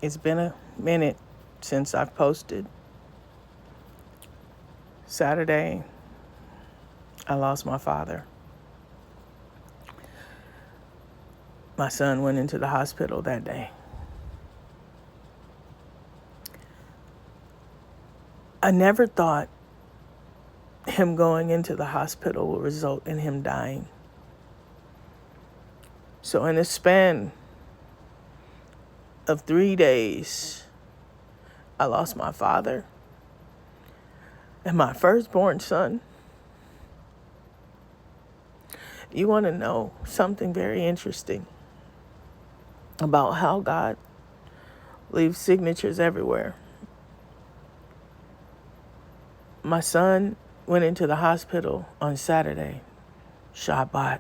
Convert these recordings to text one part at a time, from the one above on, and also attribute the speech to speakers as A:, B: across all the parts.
A: It's been a minute since I've posted. Saturday, I lost my father. My son went into the hospital that day. I never thought him going into the hospital would result in him dying. So in a span of 3 days, I lost my father and my firstborn son. You want to know something very interesting about how God leaves signatures everywhere. My son went into the hospital on Saturday, Shabbat.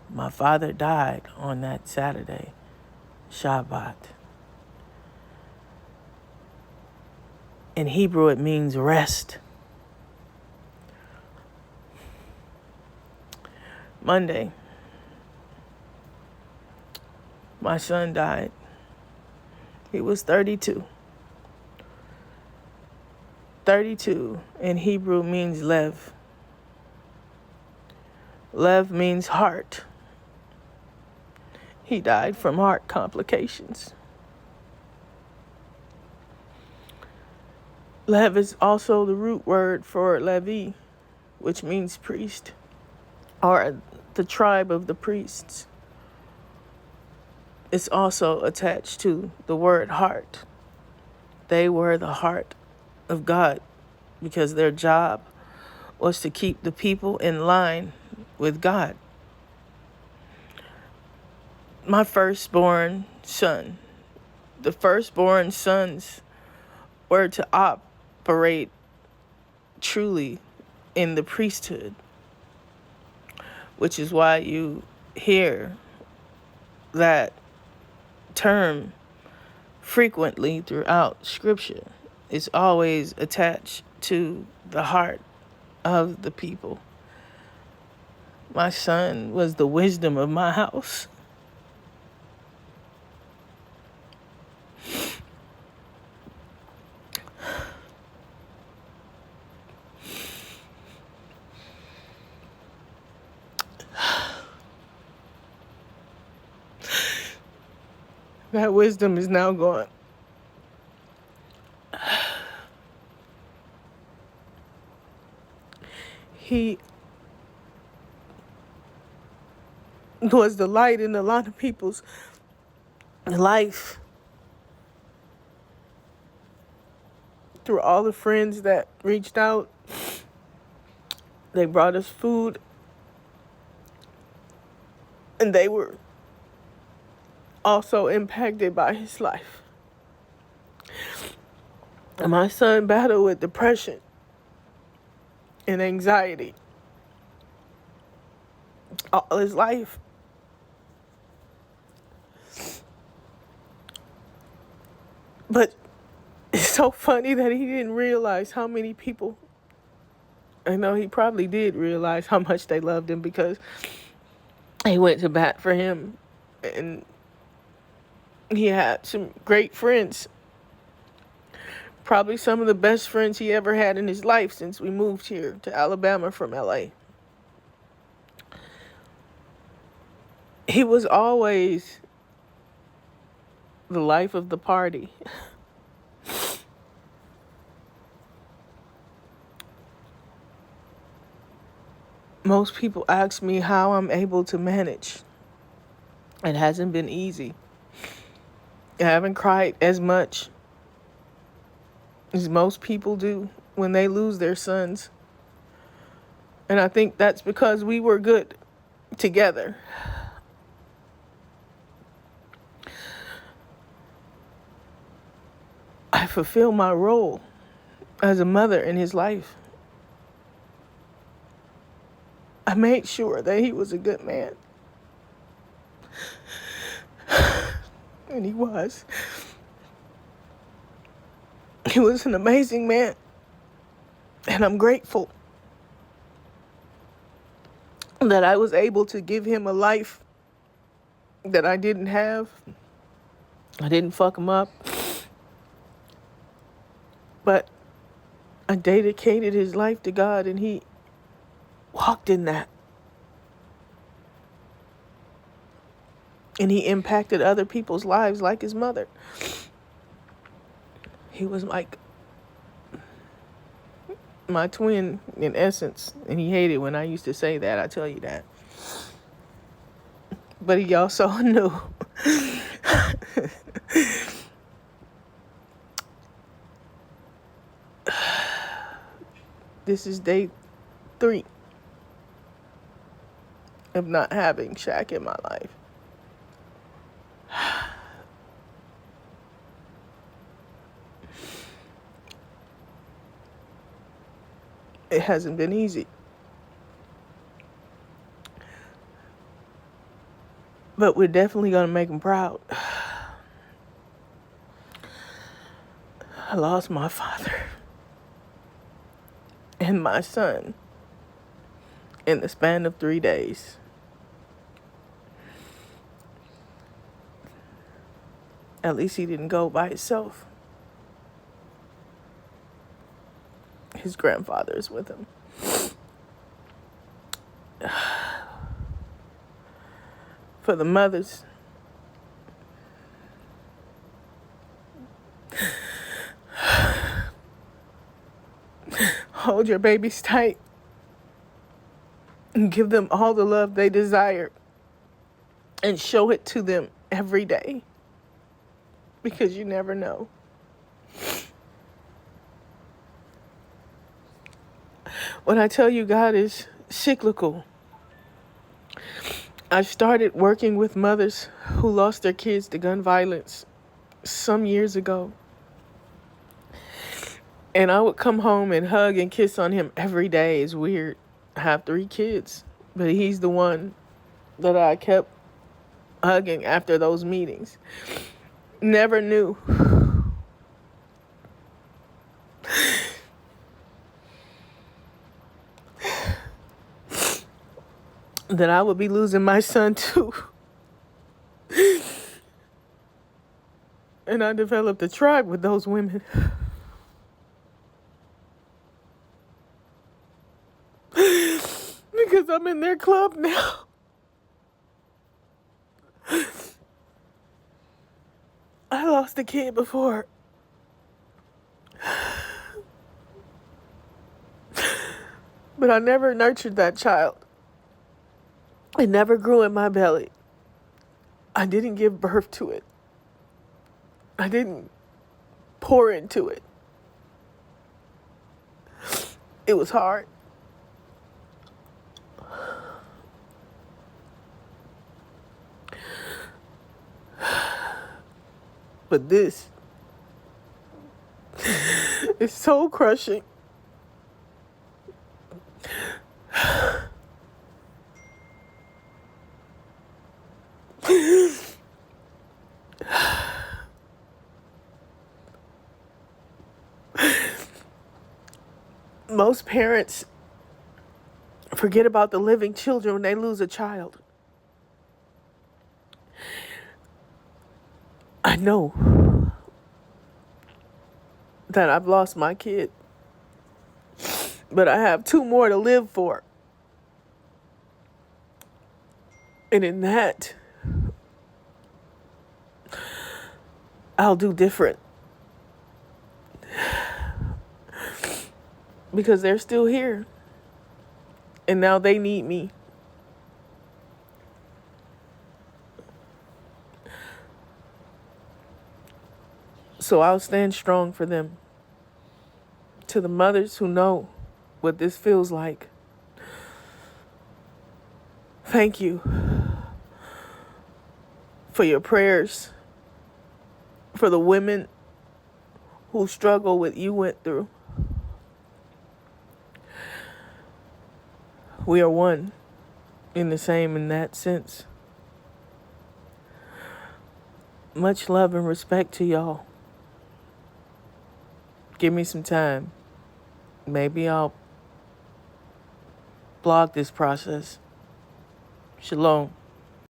A: My father died on that Saturday, Shabbat. In Hebrew, it means rest. Monday, my son died. He was 32. 32 in Hebrew means lev. Lev means heart. He died from heart complications. Lev is also the root word for Levi, which means priest, or the tribe of the priests. It's also attached to the word heart. They were the heart of God because their job was to keep the people in line with God. My firstborn son, the firstborn sons were to operate truly in the priesthood, which is why you hear that term frequently throughout Scripture. It's always attached to the heart of the people. My son was the wisdom of my house. That wisdom is now gone. He was the light in a lot of people's life through all the friends that reached out. They brought us food, and they were also impacted by his life. And my son battled with depression and anxiety all his life. But it's so funny that he didn't realize how many people, I know he probably did realize how much they loved him because he went to bat for him, and he had some great friends. Probably some of the best friends he ever had in his life since we moved here to Alabama from LA. He was always the life of the party. Most people ask me how I'm able to manage. It hasn't been easy. I haven't cried as much as most people do when they lose their sons. And I think that's because we were good together. I fulfilled my role as a mother in his life. I made sure that he was a good man. And he was. He was an amazing man. And I'm grateful that I was able to give him a life that I didn't have. I didn't fuck him up, but I dedicated his life to God, and he walked in that. And he impacted other people's lives like his mother. He was like my twin in essence, and he hated when I used to say that, I tell you that. But he also knew this is day 3 of not having Shaq in my life. It hasn't been easy. But we're definitely going to make him proud. I lost my father and my son in the span of 3 days. At least he didn't go by himself. His grandfather is with him. For the mothers, hold your babies tight and give them all the love they desire and show it to them every day, because you never know. When I tell you God is cyclical, I started working with mothers who lost their kids to gun violence some years ago. And I would come home and hug and kiss on him every day. It's weird. I have 3 kids, but he's the one that I kept hugging after those meetings. Never knew that I would be losing my son too. And I developed a tribe with those women. Because I'm in their club now. I lost a kid before. But I never nurtured that child. It never grew in my belly. I didn't give birth to it. I didn't pour into it. It was hard. But this is soul crushing. Most parents forget about the living children when they lose a child. I know that I've lost my kid, but I have 2 more to live for. And in that, I'll do different. Because they're still here. And now they need me. So I'll stand strong for them. To the mothers who know what this feels like, thank you for your prayers, for the women who struggle with you went through. We are one in the same in that sense. Much love and respect to y'all. Give me some time. Maybe I'll blog this process. Shalom.